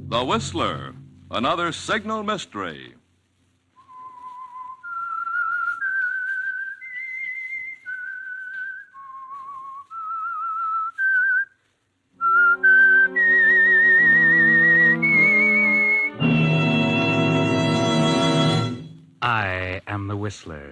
The Whistler, another signal mystery. I am the Whistler.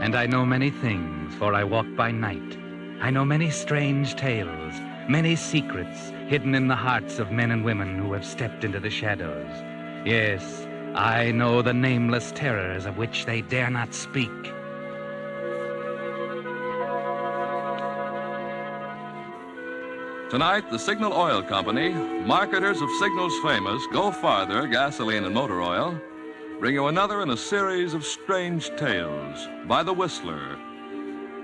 And I know many things, for I walk by night. I know many strange tales, many secrets hidden in the hearts of men and women who have stepped into the shadows. Yes, I know the nameless terrors of which they dare not speak. Tonight, the Signal Oil Company, marketers of Signal's famous Go Farther gasoline and motor oil, bring you another in a series of strange tales by The Whistler,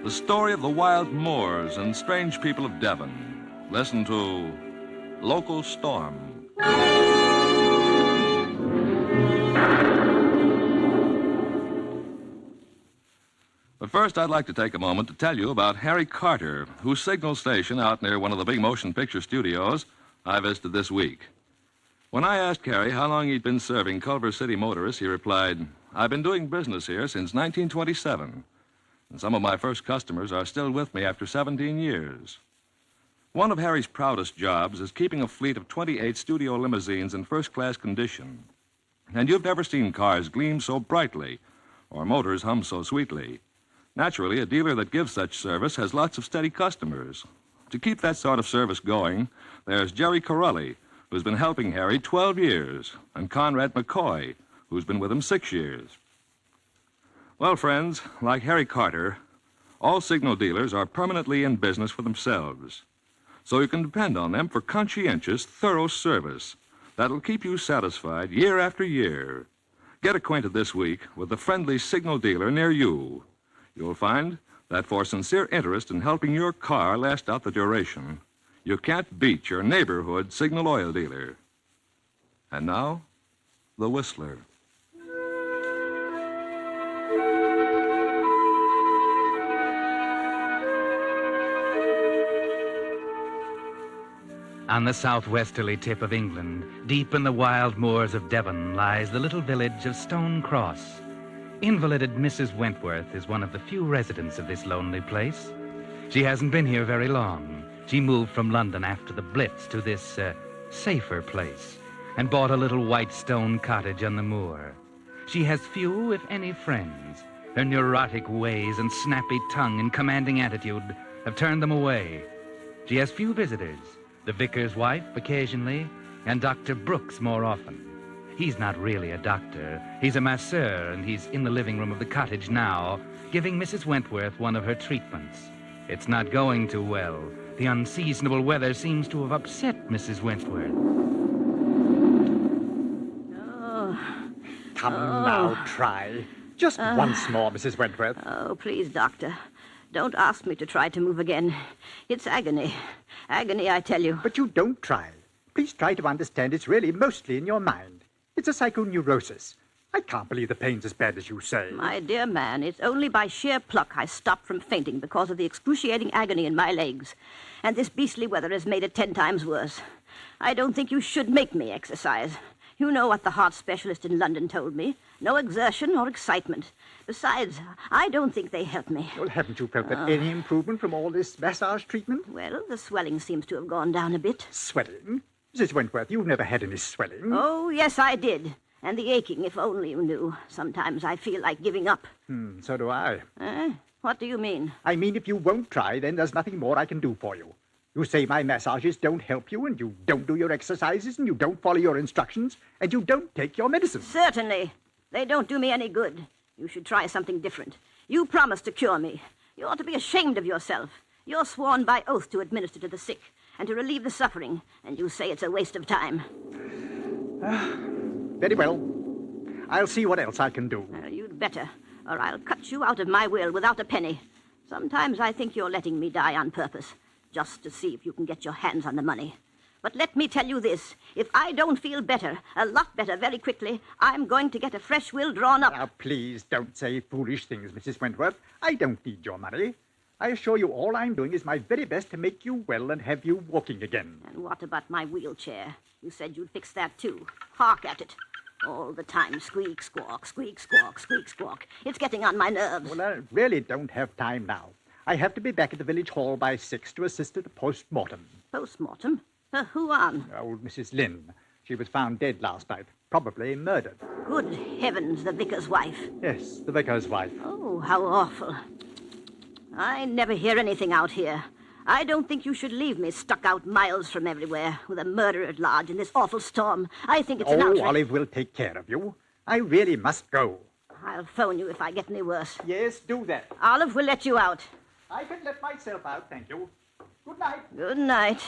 the story of the wild moors and strange people of Devon. Listen to Local Storm. But first, I'd like to take a moment to tell you about Harry Carter, whose signal station out near one of the big motion picture studios I visited this week. When I asked Harry how long he'd been serving Culver City motorists, he replied, "I've been doing business here since 1927, and some of my first customers are still with me after 17 years. One of Harry's proudest jobs is keeping a fleet of 28 studio limousines in first-class condition. And you've never seen cars gleam so brightly or motors hum so sweetly. Naturally, a dealer that gives such service has lots of steady customers. To keep that sort of service going, there's Jerry Corelli, who's been helping Harry 12 years, and Conrad McCoy, who's been with him 6 years. Well, friends, like Harry Carter, all signal dealers are permanently in business for themselves. So you can depend on them for conscientious, thorough service that'll keep you satisfied year after year. Get acquainted this week with the friendly signal dealer near you. You'll find that for sincere interest in helping your car last out the duration, you can't beat your neighborhood signal oil dealer. And now, The Whistler. On the southwesterly tip of England, deep in the wild moors of Devon, lies the little village of Stone Cross. Invalided Mrs. Wentworth is one of the few residents of this lonely place. She hasn't been here very long. She moved from London after the Blitz to this, safer place and bought a little white stone cottage on the moor. She has few, if any, friends. Her neurotic ways and snappy tongue and commanding attitude have turned them away. She has few visitors, the vicar's wife occasionally, and Dr. Brooks more often. He's not really a doctor. He's a masseur, and he's in the living room of the cottage now, giving Mrs. Wentworth one of her treatments. It's not going too well. The unseasonable weather seems to have upset Mrs. Wentworth. Come now, try. Just once more, Mrs. Wentworth. Oh, please, Doctor. Don't ask me to try to move again. It's agony. Agony, I tell you. But you don't try. Please try to understand it's really mostly in your mind. It's a psychoneurosis. I can't believe the pain's as bad as you say. My dear man, it's only by sheer pluck I stopped from fainting because of the excruciating agony in my legs. And this beastly weather has made it 10 times worse. I don't think you should make me exercise. You know what the heart specialist in London told me. No exertion or excitement. Besides, I don't think they help me. Well, haven't you felt that any improvement from all this massage treatment? Well, the swelling seems to have gone down a bit. Swelling? Mrs. Wentworth, you've never had any swelling. Oh, yes, I did. And the aching, if only you knew. Sometimes I feel like giving up. So do I. What do you mean? I mean, if you won't try, then there's nothing more I can do for you. You say my massages don't help you, and you don't do your exercises, and you don't follow your instructions, and you don't take your medicine. Certainly. They don't do me any good. You should try something different. You promised to cure me. You ought to be ashamed of yourself. You're sworn by oath to administer to the sick and to relieve the suffering, and you say it's a waste of time. Very well. I'll see what else I can do. You'd better, or I'll cut you out of my will without a penny. Sometimes I think you're letting me die on purpose, just to see if you can get your hands on the money. But let me tell you this. If I don't feel better, a lot better very quickly, I'm going to get a fresh will drawn up. Now, please don't say foolish things, Mrs. Wentworth. I don't need your money. I assure you all I'm doing is my very best to make you well and have you walking again. And what about my wheelchair? You said you'd fix that too. Hark at it. All the time, squeak, squawk, squeak, squawk, squeak, squawk. It's getting on my nerves. Well, I really don't have time now. I have to be back at the village hall by 6 to assist at a post-mortem. Post-mortem? Who on? Old Mrs. Lynn. She was found dead last night, probably murdered. Good heavens, the vicar's wife. Yes, the vicar's wife. Oh, how awful. I never hear anything out here. I don't think you should leave me stuck out miles from everywhere with a murderer at large in this awful storm. I think it's an outrage. Olive will take care of you. I really must go. I'll phone you if I get any worse. Yes, do that. Olive will let you out. I can let myself out, thank you. Good night. Good night.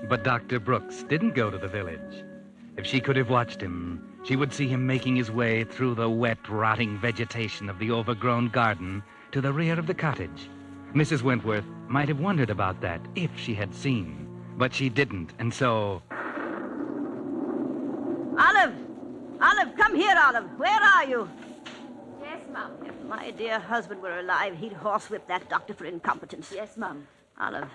But Dr. Brooks didn't go to the village. If she could have watched him, she would see him making his way through the wet, rotting vegetation of the overgrown garden to the rear of the cottage. Mrs. Wentworth might have wondered about that if she had seen, but she didn't, and so... Olive! Olive, come here, Olive. Where are you? Yes, Mum. If my dear husband were alive, he'd horsewhip that doctor for incompetence. Yes, Mum. Olive,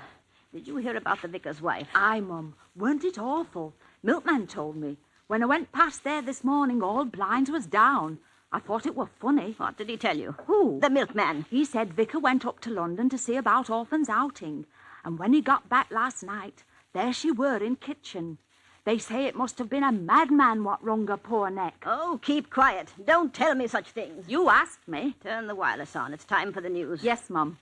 did you hear about the vicar's wife? Aye, Mum. Weren't it awful? Milkman told me. When I went past there this morning, all blinds was down. I thought it were funny. What did he tell you? Who? The milkman. He said Vicar went up to London to see about orphans' outing. And when he got back last night, there she were in kitchen. They say it must have been a madman what wrung her poor neck. Oh, keep quiet. Don't tell me such things. You asked me. Turn the wireless on. It's time for the news. Yes, Mum.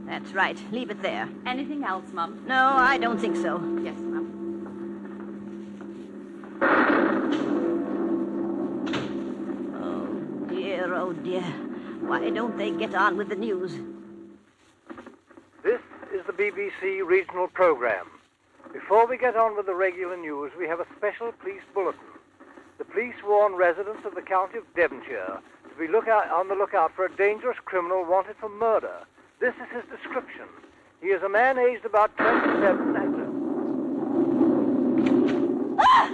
That's right. Leave it there. Anything else, Mum? No, I don't think so. Yes, Mum. Oh, dear, oh, dear. Why don't they get on with the news? This is the BBC regional programme. Before we get on with the regular news, we have a special police bulletin. The police warn residents of the county of Devonshire to be on the lookout for a dangerous criminal wanted for murder. This is his description. He is a man aged about 27 and... Ah!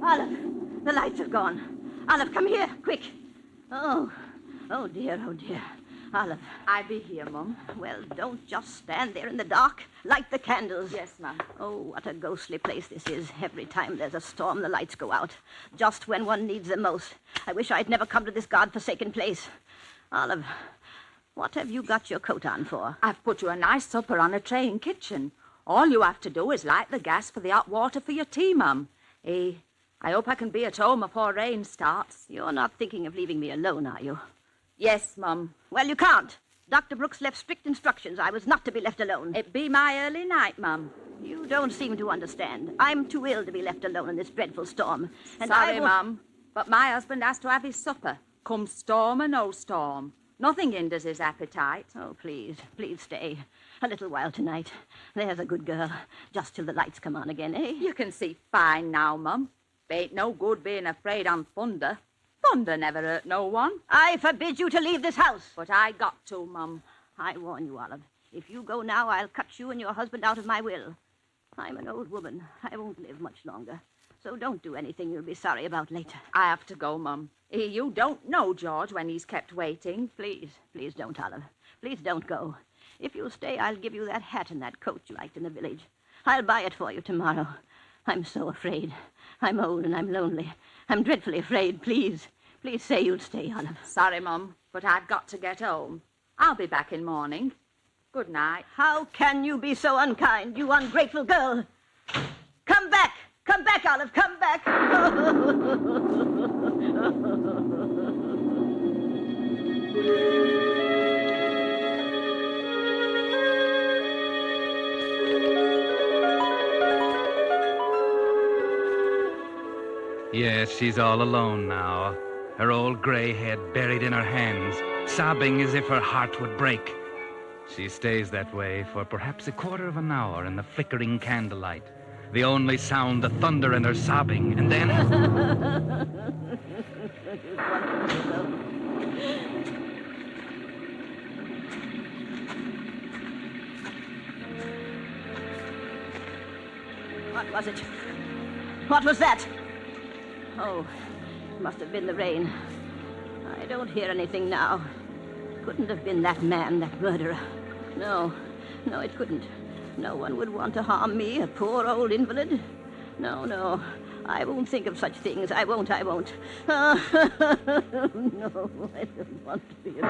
Olive, the lights are gone. Olive, come here, quick. Oh dear, oh dear. Olive. I be here, Mum. Well, don't just stand there in the dark. Light the candles. Yes, Mum. Oh, what a ghostly place this is. Every time there's a storm, the lights go out. Just when one needs them most. I wish I'd never come to this God-forsaken place. Olive, what have you got your coat on for? I've put you a nice supper on a tray in kitchen. All you have to do is light the gas for the hot water for your tea, Mum. I hope I can be at home before rain starts. You're not thinking of leaving me alone, are you? Yes, Mum. Well, you can't. Dr. Brooks left strict instructions. I was not to be left alone. It be my early night, Mum. You don't seem to understand. I'm too ill to be left alone in this dreadful storm. And Sorry, I will... Mum, but my husband has to have his supper. Come storm or no storm. Nothing hinders his appetite. Oh, please, please stay. A little while tonight. There's a good girl. Just till the lights come on again, eh? You can see fine now, Mum. Ain't no good being afraid on thunder. Thunder never hurt no one. I forbid you to leave this house. But I got to, Mum. I warn you, Olive. If you go now, I'll cut you and your husband out of my will. I'm an old woman. I won't live much longer. So don't do anything you'll be sorry about later. I have to go, Mum. You don't know George when he's kept waiting. Please, please don't, Olive. Please don't go. If you'll stay, I'll give you that hat and that coat you liked in the village. I'll buy it for you tomorrow. I'm so afraid. I'm old and I'm lonely. I'm dreadfully afraid. Please, please say you'll stay, Olive. Sorry, Mum, but I've got to get home. I'll be back in morning. Good night. How can you be so unkind, you ungrateful girl? Come back! Come back, Olive! Come back! Yes, she's all alone now, her old gray head buried in her hands, sobbing as if her heart would break. She stays that way for perhaps a quarter of an hour in the flickering candlelight. The only sound, the thunder and her sobbing, and then... What was it? What was that? Oh, it must have been the rain. I don't hear anything now. Couldn't have been that man, that murderer. No, it couldn't. No one would want to harm me, a poor old invalid. No, I won't think of such things. I won't. No, I don't want to be a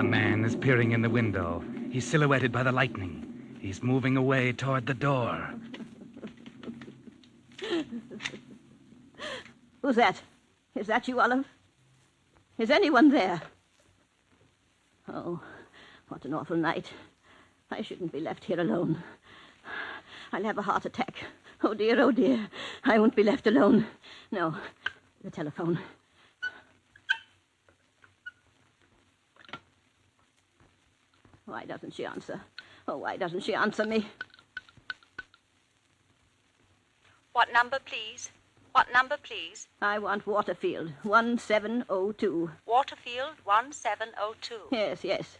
A man is peering in the window. He's silhouetted by the lightning. He's moving away toward the door. Who's that? Is that you, Olive? Is anyone there? Oh, what an awful night. I shouldn't be left here alone. I'll have a heart attack. Oh, dear. I won't be left alone. No, the telephone. Why doesn't she answer? Oh, why doesn't she answer me? What number, please? What number, please? I want Waterfield, 1702. Waterfield 1702. Yes.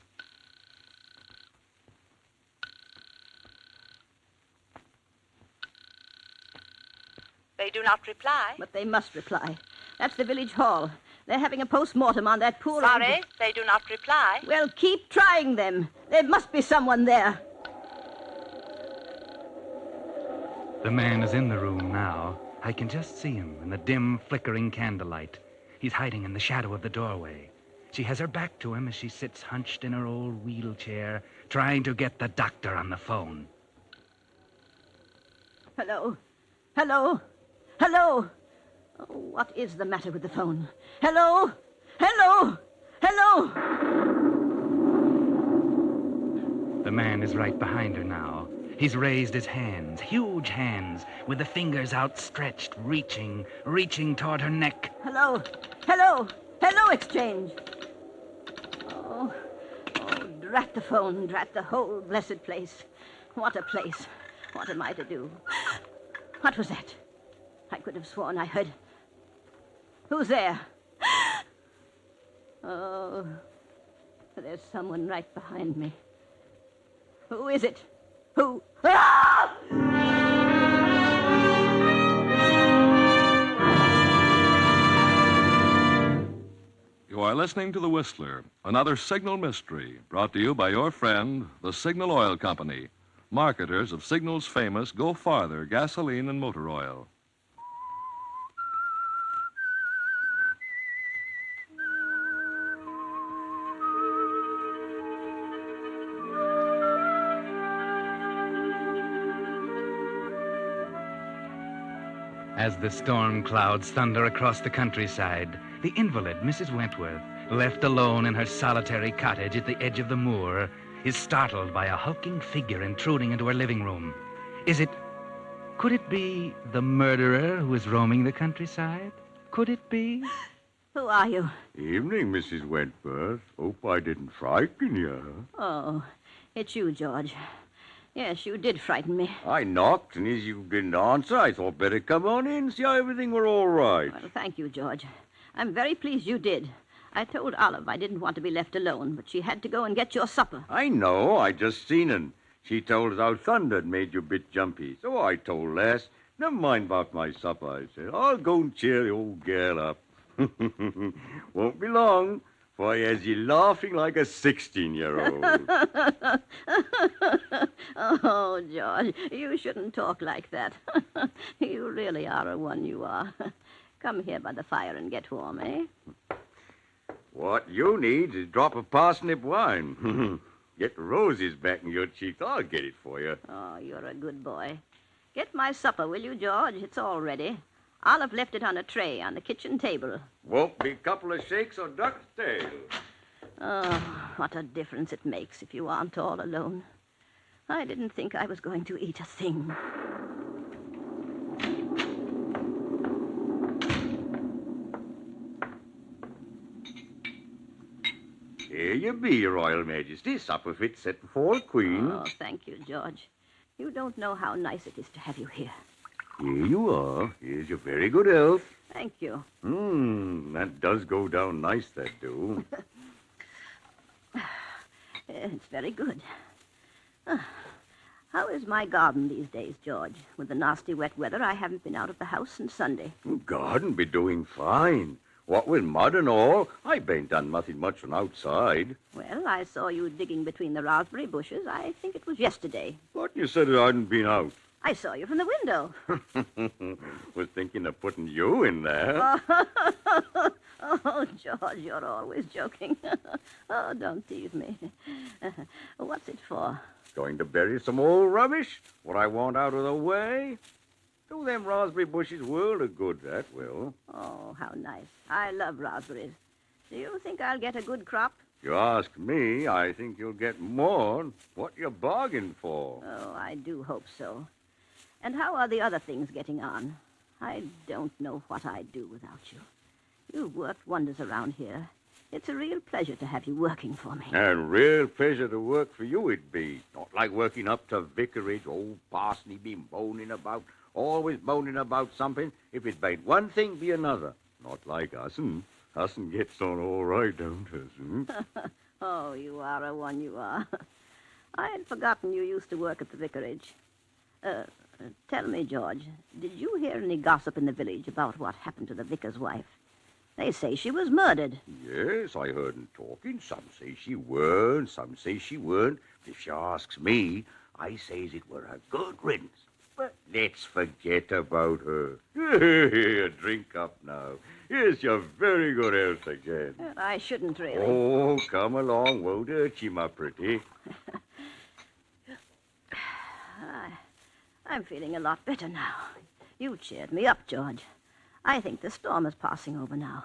They do not reply. But they must reply. That's the village hall. They're having a post-mortem on that poor Sorry, old... they do not reply. Well, keep trying them. There must be someone there. The man is in the room now. I can just see him in the dim, flickering candlelight. He's hiding in the shadow of the doorway. She has her back to him as she sits hunched in her old wheelchair, trying to get the doctor on the phone. Hello? Oh, what is the matter with the phone? Hello? The man is right behind her now. He's raised his hands, huge hands, with the fingers outstretched, reaching toward her neck. Hello, Exchange. Oh, drat the phone, drat the whole blessed place. What a place. What am I to do? What was that? I could have sworn I heard... Who's there? Oh, there's someone right behind me. Who is it? Who? Ah! You are listening to The Whistler, another Signal mystery, brought to you by your friend, the Signal Oil Company, marketers of Signal's famous Go Farther gasoline and motor oil. As the storm clouds thunder across the countryside, the invalid, Mrs. Wentworth, left alone in her solitary cottage at the edge of the moor, is startled by a hulking figure intruding into her living room. Could it be the murderer who is roaming the countryside? Could it be? Who are you? Evening, Mrs. Wentworth. Hope I didn't frighten you. Oh, it's you, George. Yes, you did frighten me. I knocked, and as you didn't answer, I thought better come on in, see how everything were all right. Well, thank you, George. I'm very pleased you did. I told Olive I didn't want to be left alone, but she had to go and get your supper. I know, I just seen her. She told us how thunder had made you a bit jumpy. So I told Les, never mind about my supper, I said. I'll go and cheer the old girl up. Won't be long, for he has you laughing like a 16-year-old. Oh, George, you shouldn't talk like that. You really are a one, you are. Come here by the fire and get warm, eh? What you need is a drop of parsnip wine. Get the roses back in your cheeks. I'll get it for you. Oh, you're a good boy. Get my supper, will you, George? It's all ready. Olive left it on a tray on the kitchen table. Won't be a couple of shakes or duck's tail. Oh, what a difference it makes if you aren't all alone. I didn't think I was going to eat a thing. you be, Your Royal Majesty. Supper fit set before the Queen. Oh, thank you, George. You don't know how nice it is to have you here. Here you are. Here's your very good health. Thank you. That does go down nice, that do. It's very good. How is my garden these days, George? With the nasty wet weather, I haven't been out of the house since Sunday. Garden be doing fine. What with mud and all, I bain't done nothing much from outside. Well, I saw you digging between the raspberry bushes. I think it was yesterday. But you said I hadn't been out. I saw you from the window. Was thinking of putting you in there. Oh, George, you're always joking. Oh, don't tease me. What's it for? Going to bury some old rubbish? What I want out of the way? Do them raspberry bushes world of good, that will. Oh, how nice. I love raspberries. Do you think I'll get a good crop? If you ask me, I think you'll get more. What you bargained for? Oh, I do hope so. And how are the other things getting on? I don't know what I'd do without you. You've worked wonders around here. It's a real pleasure to have you working for me. And real pleasure to work for you it'd be. Not like working up to vicarage. Old Parsony be moaning about, always moaning about something. If it bain't one thing, be another. Not like Us'n. Us'n gets on all right, don't Us'n? Oh, you are a one, you are. I had forgotten you used to work at the vicarage. Tell me, George, did you hear any gossip in the village about what happened to the vicar's wife? They say she was murdered. Yes, I heard 'em talking. Some say she weren't, some say she weren't. If she asks me, I says it were a good riddance. But let's forget about her. Here, drink up now. Here's your very good health again. I shouldn't really. Oh, come along. Won't hurt you, my pretty. I'm feeling a lot better now. You cheered me up, George. I think the storm is passing over now.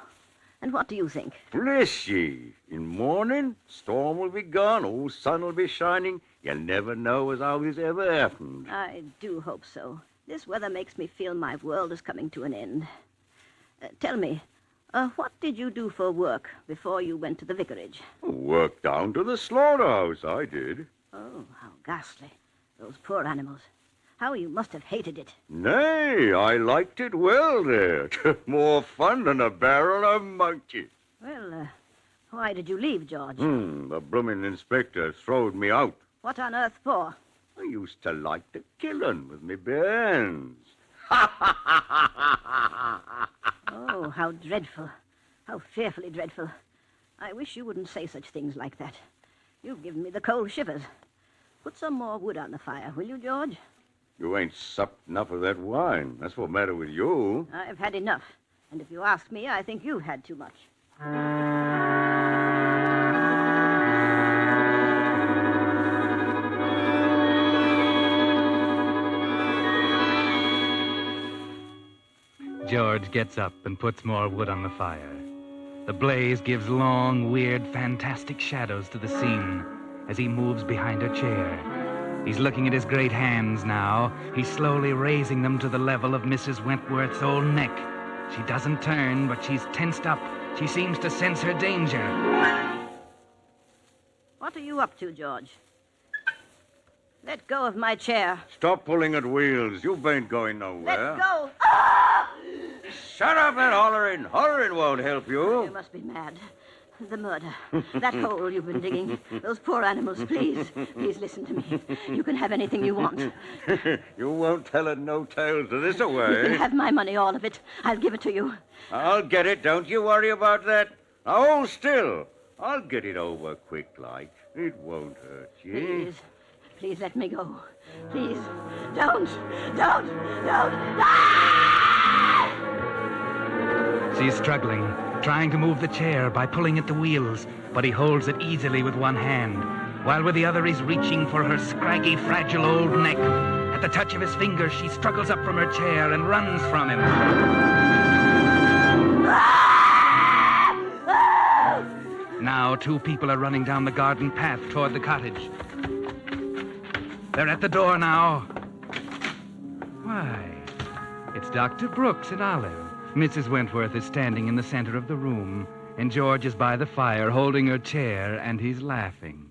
And what do you think? Bless ye. In morning, storm will be gone, old sun will be shining. You'll never know as how this ever happened. I do hope so. This weather makes me feel my world is coming to an end. Tell me, what did you do for work before you went to the vicarage? Worked down to the slaughterhouse, I did. Oh, how ghastly. Those poor animals. How you must have hated it. Nay, I liked it well there. More fun than a barrel of monkeys. Well, why did you leave, George? The blooming inspector throwed me out. What on earth for? I used to like to kill 'em with me bare hands. Oh, how dreadful. How fearfully dreadful. I wish you wouldn't say such things like that. You've given me the cold shivers. Put some more wood on the fire, will you, George? You ain't supped enough of that wine. That's what's the matter with you. I've had enough. And if you ask me, I think you've had too much. George gets up and puts more wood on the fire. The blaze gives long, weird, fantastic shadows to the scene as he moves behind her chair. He's looking at his great hands now. He's slowly raising them to the level of Mrs. Wentworth's old neck. She doesn't turn, but she's tensed up. She seems to sense her danger. What are you up to, George? Let go of my chair. Stop pulling at wheels. You ain't going nowhere. Let go. Shut up and hollering. Hollering won't help You you. must be mad. The murder. That hole you've been digging. Those poor animals, please. Please listen to me. You can have anything you want. You won't tell it no tales of this You can away. have my money, all of it. I'll give it to you. I'll get it. Don't you worry about that. Now hold still. I'll get it over quick like. It won't hurt you. Please. Please let me go. Please. Don't. She's struggling, trying to move the chair by pulling at the wheels, but he holds it easily with one hand, while with the other he's reaching for her scraggy, fragile old neck. At the touch of his fingers, she struggles up from her chair and runs from him. Now, two people are running down the garden path toward the cottage. They're at the door now. Why, it's Dr. Brooks and Olive. Mrs. Wentworth is standing in the center of the room, and George is by the fire holding her chair, and he's laughing.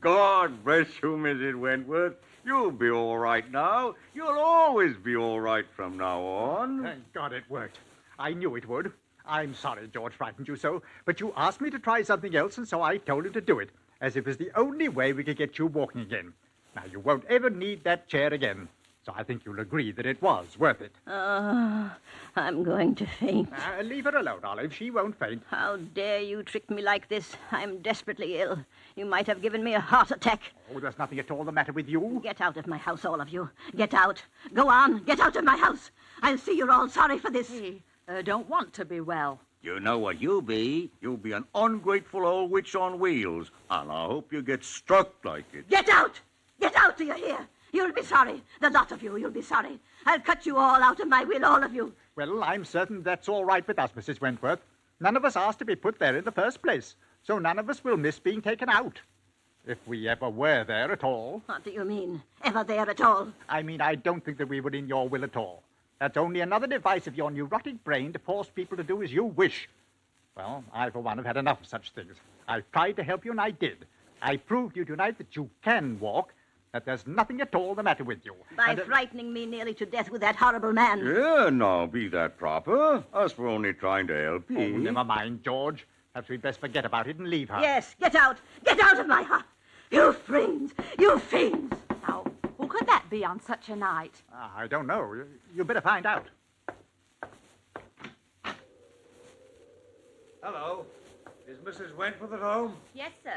God bless you, Mrs. Wentworth. You'll be all right now. You'll always be all right from now on. Thank God it worked. I knew it would. I'm sorry George frightened you so, but you asked me to try something else, and so I told him to do it, as if it's the only way we could get you walking again. Now, you won't ever need that chair again, so I think you'll agree that it was worth it. I'm going to faint. Leave her alone, Olive. She won't faint. How dare you trick me like this? I'm desperately ill. You might have given me a heart attack. Oh, there's nothing at all the matter with you. Get out of my house, all of you. Get out. Go on. Get out of my house. I'll see you're all sorry for this. He don't want to be well. You know what you'll be? You'll be an ungrateful old witch on wheels, and I hope you get struck like it. Get out! Get out, do you hear? You'll be sorry. The lot of you, you'll be sorry. I'll cut you all out of my will, all of you. Well, I'm certain that's all right with us, Mrs. Wentworth. None of us asked to be put there in the first place, so none of us will miss being taken out. If we ever were there at all. What do you mean, ever there at all? I mean, I don't think that we were in your will at all. That's only another device of your neurotic brain to force people to do as you wish. Well, I, for one, have had enough of such things. I've tried to help you, and I did. I proved to you tonight that you can walk, that there's nothing at all the matter with you. By frightening me nearly to death with that horrible man. Yeah, now, be that proper. Us were only trying to help you. Oh, never mind, George. Perhaps we'd best forget about it and leave her. Yes, get out. Get out of my house. You fiends. You fiends. Now, who could that be on such a night? I don't know. You better find out. Hello. Is Mrs. Wentworth at home? Yes, sir.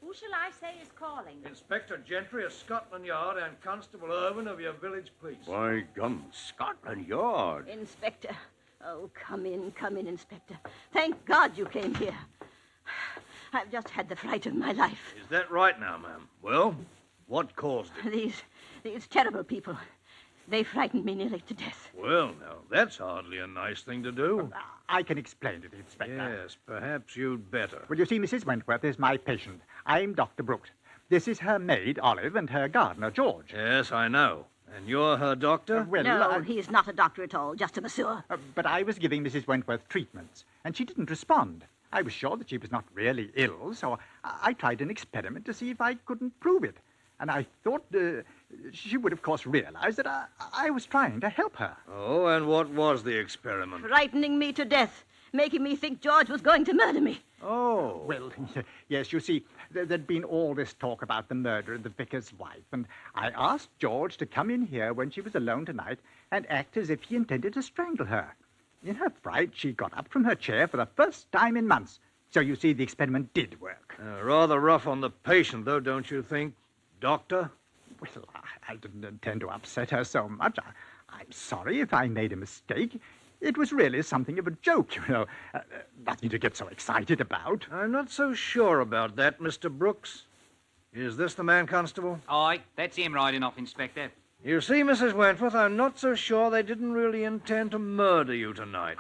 Who shall I say is calling? Inspector Gentry of Scotland Yard and Constable Irvin of your village police. By gum, Scotland Yard. Inspector. Oh, come in, Inspector. Thank God you came here. I've just had the fright of my life. Is that right now, ma'am? Well, what caused it? These terrible people. They frightened me nearly to death. Well, now, that's hardly a nice thing to do. I can explain it, Inspector. Yes, perhaps you'd better. Well, you see, Mrs. Wentworth is my patient. I'm Dr. Brooks. This is her maid, Olive, and her gardener, George. Yes, I know. And you're her doctor? No, he's not a doctor at all, just a masseur. But I was giving Mrs. Wentworth treatments, and she didn't respond. I was sure that she was not really ill, so I tried an experiment to see if I couldn't prove it. And I thought she would, of course, realize that I was trying to help her. Oh, and what was the experiment? Frightening me to death, making me think George was going to murder me. Oh. Well, yes, you see, there'd been all this talk about the murder of the vicar's wife, and I asked George to come in here when she was alone tonight and act as if he intended to strangle her. In her fright, she got up from her chair for the first time in months. So you see, the experiment did work. Rather rough on the patient, though, don't you think, Doctor? Well, I didn't intend to upset her so much. I'm sorry if I made a mistake. It was really something of a joke, you know. Nothing to get so excited about. I'm not so sure about that, Mr. Brooks. Is this the man, Constable? Aye, that's him riding off, Inspector. You see, Mrs. Wentworth, I'm not so sure they didn't really intend to murder you tonight.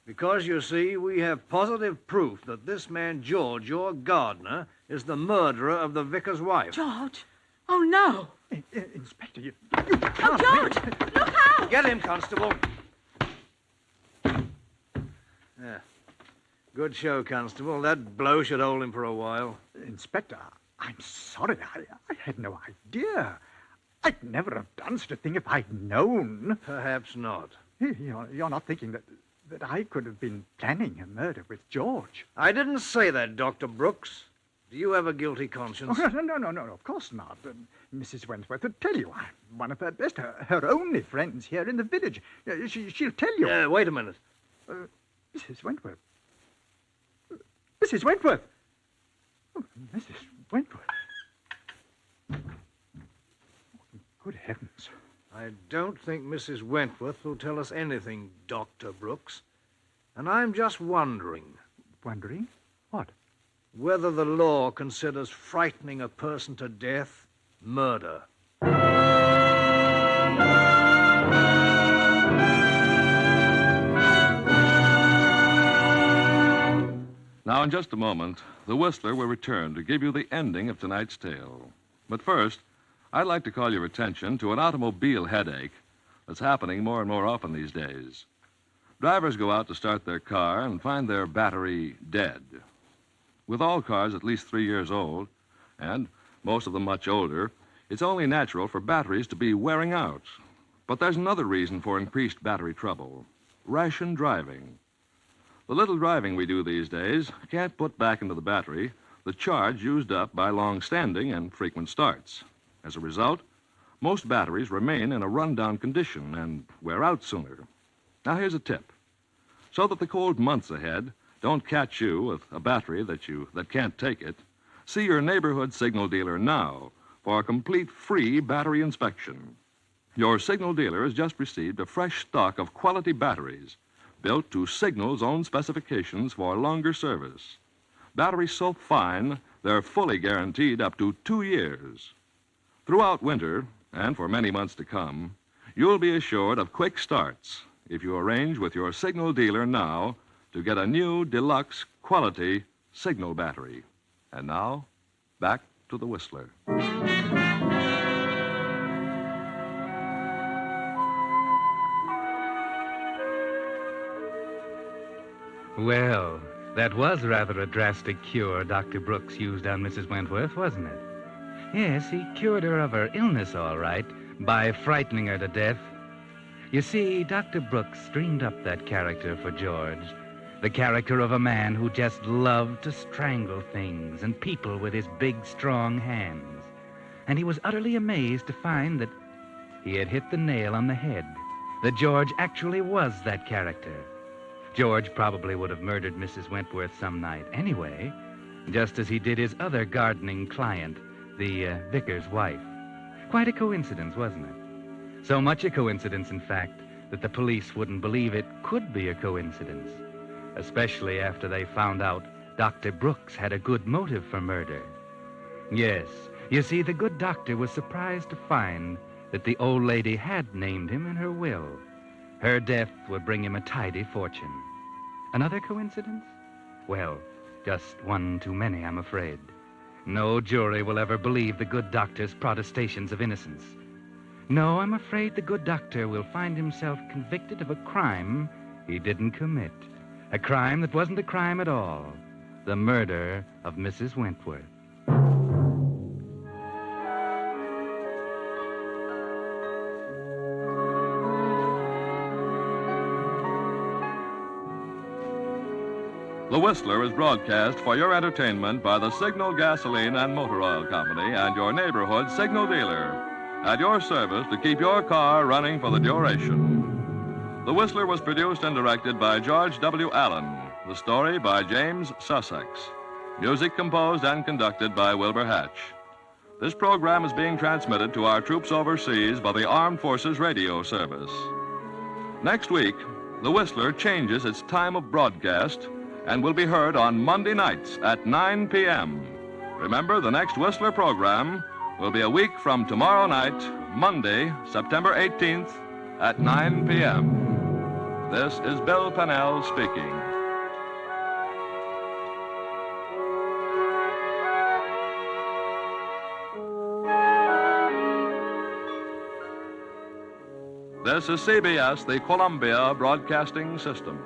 Because, you see, we have positive proof that this man, George, your gardener, is the murderer of the vicar's wife. George! Oh, no! Inspector, you Oh, can't... George! Look out! Get him, Constable. Yeah. Good show, Constable. That blow should hold him for a while. Inspector, I'm sorry. I had no idea. I'd never have done such a thing if I'd known. Perhaps not. You're not thinking that I could have been planning a murder with George? I didn't say that, Dr. Brooks. Do you have a guilty conscience? Oh, no, of course not. Mrs. Wentworth would tell you. I'm one of her best, her only friends here in the village. She'll tell you. Wait a minute. Mrs. Wentworth. Mrs. Wentworth! Oh, Mrs. Wentworth. Good heavens. I don't think Mrs. Wentworth will tell us anything, Dr. Brooks. And I'm just wondering. Wondering? What? Whether the law considers frightening a person to death murder. Now, in just a moment, the Whistler will return to give you the ending of tonight's tale. But first, I'd like to call your attention to an automobile headache that's happening more and more often these days. Drivers go out to start their car and find their battery dead. With all cars at least 3 years old, and most of them much older, it's only natural for batteries to be wearing out. But there's another reason for increased battery trouble: ration driving. The little driving we do these days can't put back into the battery the charge used up by long-standing and frequent starts. As a result, most batteries remain in a run-down condition and wear out sooner. Now, here's a tip. So that the cold months ahead don't catch you with a battery that can't take it, see your neighborhood signal dealer now for a complete free battery inspection. Your signal dealer has just received a fresh stock of quality batteries built to Signal's own specifications for longer service. Batteries so fine, they're fully guaranteed up to 2 years. Throughout winter, and for many months to come, you'll be assured of quick starts if you arrange with your Signal dealer now to get a new deluxe quality Signal battery. And now, back to the Whistler. Well, that was rather a drastic cure Dr. Brooks used on Mrs. Wentworth, wasn't it? Yes, he cured her of her illness, all right, by frightening her to death. You see, Dr. Brooks dreamed up that character for George, the character of a man who just loved to strangle things and people with his big, strong hands. And he was utterly amazed to find that he had hit the nail on the head, that George actually was that character. George probably would have murdered Mrs. Wentworth some night anyway, just as he did his other gardening client, the vicar's wife. Quite a coincidence, wasn't it? So much a coincidence, in fact, that the police wouldn't believe it could be a coincidence, especially after they found out Dr. Brooks had a good motive for murder. Yes, you see, the good doctor was surprised to find that the old lady had named him in her will. Her death would bring him a tidy fortune. Another coincidence? Well, just one too many, I'm afraid. No jury will ever believe the good doctor's protestations of innocence. No, I'm afraid the good doctor will find himself convicted of a crime he didn't commit. A crime that wasn't a crime at all. The murder of Mrs. Wentworth. The Whistler is broadcast for your entertainment by the Signal Gasoline and Motor Oil Company and your neighborhood Signal dealer, at your service to keep your car running for the duration. The Whistler was produced and directed by George W. Allen. The story by James Sussex. Music composed and conducted by Wilbur Hatch. This program is being transmitted to our troops overseas by the Armed Forces Radio Service. Next week, The Whistler changes its time of broadcast and will be heard on Monday nights at 9 p.m. Remember, the next Whistler program will be a week from tomorrow night, Monday, September 18th, at 9 p.m. This is Bill Pennell speaking. This is CBS, the Columbia Broadcasting System.